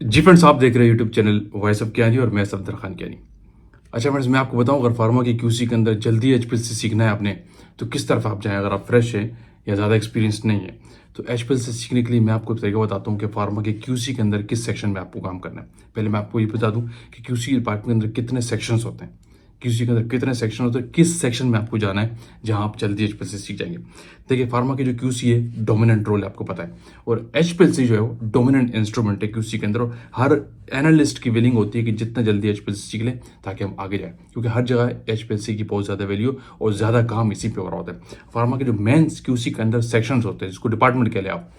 जी friends, आप देख रहे हैं YouTube channel voice of Kiyani और मैं सफदर खान कियानी। अच्छा फ्रेंड्स, मैं आपको बताऊं, अगर फार्मा की क्यूसी के अंदर जल्दी एचपीएलसी सीखना है आपने, तो किस तरफ आप जाएं। अगर आप फ्रेश हैं या ज़्यादा एक्सपीरियंस नहीं है, तो एचपीएलसी सीखने के लिए मैं आपको तरीका बताता हूं कि फार्मा के क्यूसी के अंदर किस सेक्शन में आपको काम करना है। पहले मैं आपको ये बता दूं कि क्यूसी डिपार्टमेंट के अंदर कितने सेक्शंस होते हैं, क्यूसी के अंदर कितने सेक्शन होते हैं, किस सेक्शन में आपको जाना है जहां आप जल्दी एचपीएलसी सीख जाएंगे। देखिए, फार्मा की जो क्यूसी है डोमिनेंट रोल है, आपको पता है, और एचपीएलसी जो है वो डोमिनेंट इंस्ट्रूमेंट है क्यूसी के अंदर। और हर एनालिस्ट की विलिंग होती है कि जितना जल्दी एचपीएलसी सीख लें ताकि हम आगे जाएं, क्योंकि हर जगह एचपीएलसी की बहुत ज़्यादा वैल्यू और ज़्यादा काम इसी पे हो रहा होता है। फार्मा के जो मेन क्यूसी के अंदर सेक्शंस होते हैं, जिसको डिपार्टमेंट कह लें आप,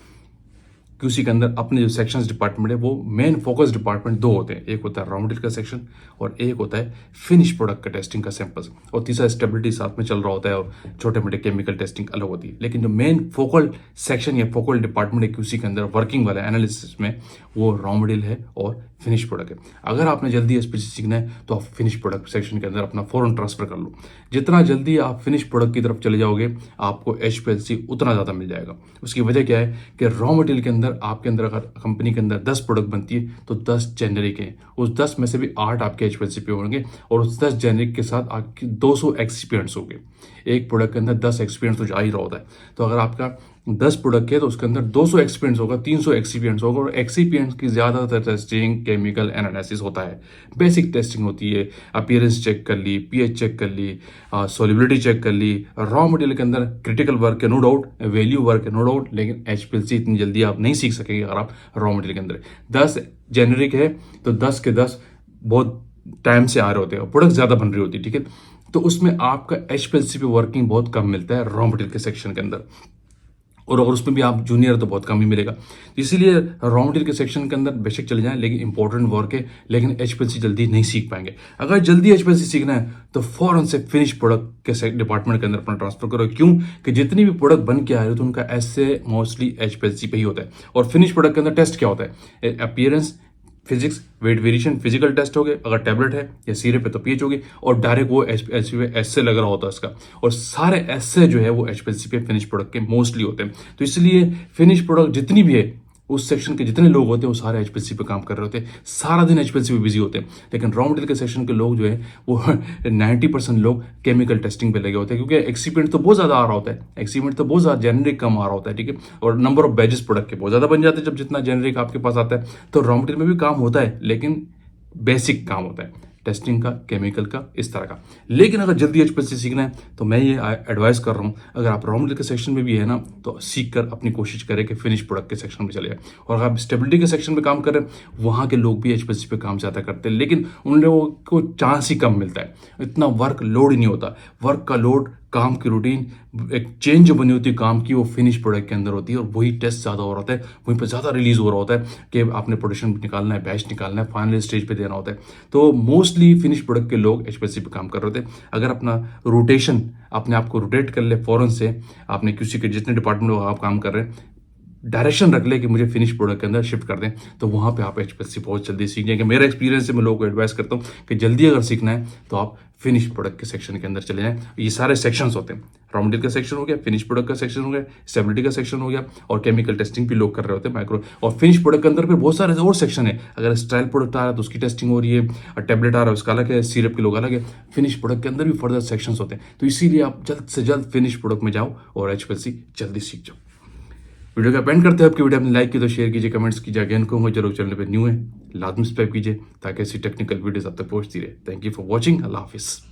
क्यूसी के अंदर अपने जो सेक्शंस डिपार्टमेंट है वो मेन फोकस डिपार्टमेंट दो होते हैं। एक होता है रॉ मटेरियल का सेक्शन और एक होता है फिनिश प्रोडक्ट का टेस्टिंग का सैंपल्स, और तीसरा स्टेबिलिटी साथ में चल रहा होता है, और छोटे मोटे केमिकल टेस्टिंग अलग होती है। लेकिन जो मेन फोकल सेक्शन या फोकल डिपार्टमेंट है क्यूसी के अंदर वर्किंग वाला एनालिसिस में, वो रॉ मटेरियल है और फिनिश प्रोडक्ट है। अगर आपने जल्दी एचपीएलसी सीखना है तो आप फिनिश प्रोडक्ट सेक्शन के अंदर अपना फौरन ट्रांसफर कर लो। जितना जल्दी आप फिनिश प्रोडक्ट की तरफ चले जाओगे, आपको एचपीएलसी उतना ज़्यादा मिल जाएगा। उसकी वजह क्या है कि रॉ मटेरियल के अंदर आपके अंदर अगर कंपनी के अंदर 10 प्रोडक्ट बनती है तो 10 जेनरिक हैं। उस 10 में से भी 8 आपके एचपीएलसी पे होंगे, और उस 10 जेनरिक के साथ आपके 200 एक्सपीरियंस होंगे। एक प्रोडक्ट के अंदर 10 एक्सपीरियंस तो जा ही रहा होता है, तो अगर आपका 10 प्रोडक्ट है तो उसके अंदर 200 एक्सपीरियंस होगा, 300 एक्सपीरियंस होगा। और एक्सपीरियंस की ज़्यादातर टेस्टिंग केमिकल एनालिसिस होता है, बेसिक टेस्टिंग होती है। अपीयरेंस चेक कर ली, पीएच चेक कर ली, सॉल्युबिलिटी चेक कर ली। रॉ मटेरियल के अंदर क्रिटिकल वर्क है नो डाउट, वैल्यू वर्क है नो डाउट, लेकिन एचपीएलसी इतनी जल्दी आप नहीं सीख सकेंगे अगर आप रॉ मटेरियल के अंदर 10 जेनरिक है तो 10 के 10 बहुत टाइम से आ रहे होते हैं, प्रोडक्ट ज़्यादा बन रही होती है, ठीक है। तो उसमें आपका एचपीएलसी पे वर्किंग बहुत कम मिलता है रॉ मटेरियल के सेक्शन के अंदर, और अगर उसमें भी आप जूनियर तो बहुत कम ही मिलेगा। इसीलिए रॉ मटेरियल के सेक्शन के अंदर बेशक चले जाएं, लेकिन इंपॉर्टेंट वर्क है, लेकिन एचपीएलसी जल्दी नहीं सीख पाएंगे। अगर जल्दी एचपीएलसी सीखना है तो फौरन से फिनिश प्रोडक्ट के डिपार्टमेंट के अंदर अपना ट्रांसफर करो। क्यों कि जितनी भी प्रोडक्ट बन के आ रहे हो तो उनका ऐसे मोस्टली एचपीएलसी पे ही होता है। और फिनिश प्रोडक्ट के अंदर टेस्ट क्या होता है? Appearance, physics, weight variation, physical test हो गए, अगर टैबलेट है या सिरप है तो पीएच होगी, और डायरेक्ट वो एचपीएलसी पे एसए लग रहा होता है इसका। और सारे एसए जो है वो एचपीएलसी पे फिनिश प्रोडक्ट के मोस्टली होते हैं। तो इसलिए फिनिश प्रोडक्ट जितनी भी है, उस सेक्शन के जितने लोग होते हैं वो सारे एचपीएलसी पे काम कर रहे होते हैं, सारा दिन एचपीएलसी पे बिजी होते हैं। लेकिन रॉ मटेरियल के सेक्शन के लोग जो है वो 90% लोग केमिकल टेस्टिंग पे लगे होते हैं, क्योंकि एक्सीपेंट तो बहुत ज़्यादा आ रहा होता है, एक्सीपेंट तो बहुत ज़्यादा, जेनरिक कम आ रहा होता है, ठीक है। और नंबर ऑफ बैजेस प्रोडक्ट के बहुत ज़्यादा बन जाते हैं जब जितना जेनरिक आपके पास आता है। तो रॉ मटेरियल में भी काम होता है, लेकिन बेसिक काम होता है टेस्टिंग का, केमिकल का, इस तरह का। लेकिन अगर जल्दी एचपीएलसी सीखना है तो मैं ये एडवाइस कर रहा हूँ, अगर आप रॉ मटेरियल के सेक्शन में भी है ना, तो सीख कर अपनी कोशिश करें कि फिनिश प्रोडक्ट के सेक्शन में चले जाए। और अगर आप स्टेबिलिटी के सेक्शन में काम कर रहे हैं, वहाँ के लोग भी एचपीएलसी पे काम ज़्यादा करते हैं, लेकिन उन लोगों को चांस ही कम मिलता है, इतना वर्क लोड ही नहीं होता। वर्क का लोड, काम की रूटीन, एक चेंज जो बनी होती है काम की, वो फिनिश प्रोडक्ट के अंदर होती है, और वही टेस्ट ज़्यादा हो रहा होता है, वहीं पर ज़्यादा रिलीज हो रहा होता है कि आपने प्रोडक्शन निकालना है, बैच निकालना है, फाइनल स्टेज पे देना होता है। तो मोस्टली फिनिश प्रोडक्ट के लोग एचपीएलसी पे काम कर रहे होते हैं। अगर अपना रोटेशन, अपने आप को रोटेट कर ले फौरन से, आपने किसी के जितने डिपार्टमेंट में आप काम कर रहे हैं, डायरेक्शन रख ले कि मुझे फिनिश प्रोडक्ट के अंदर शिफ्ट कर दें, तो वहाँ पे आप एचपीएलसी बहुत जल्दी सीख जाएंगे। मेरा एक्सपीरियंस से मैं लोगों को एडवाइस करता हूँ कि जल्दी अगर सीखना है तो आप फिनिश प्रोडक्ट के सेक्शन के अंदर चले जाएं। ये सारे सेक्शंस होते हैं, रॉ मटेरियल का सेक्शन हो गया, फिनिश प्रोडक्ट का सेक्शन हो गया, स्टेबिलिटी का सेक्शन हो गया, और केमिकल टेस्टिंग भी लोग कर रहे होते हैं, माइक्रो। और फिनिश प्रोडक्ट के अंदर भी बहुत सारे और सेक्शन है। अगर स्टाइल प्रोडक्ट आ रहा है तो उसकी टेस्टिंग हो रही है, और टैबलेट आ रहा है उसका अलग है, सिरप के लोग अलग है। फिनिश प्रोडक्ट के अंदर भी फर्दर सेक्शंस होते हैं। तो इसीलिए आप जल्द से जल्द फिनिश प्रोडक्ट में जाओ और एचपीएलसी जल्दी सीख जाओ। वीडियो का पेंड करते हैं, आपकी वीडियो आपने लाइक की तो शेयर कीजिए, कमेंट्स कीजिए। अगेन कहूँगा, जरूर चैनल पे न्यू है लाजमी सब्सक्राइब कीजिए ताकि ऐसी टेक्निकल वीडियोस आप तक पहुंचती रहे। Thank you for watching. अल्लाह हाफिज़।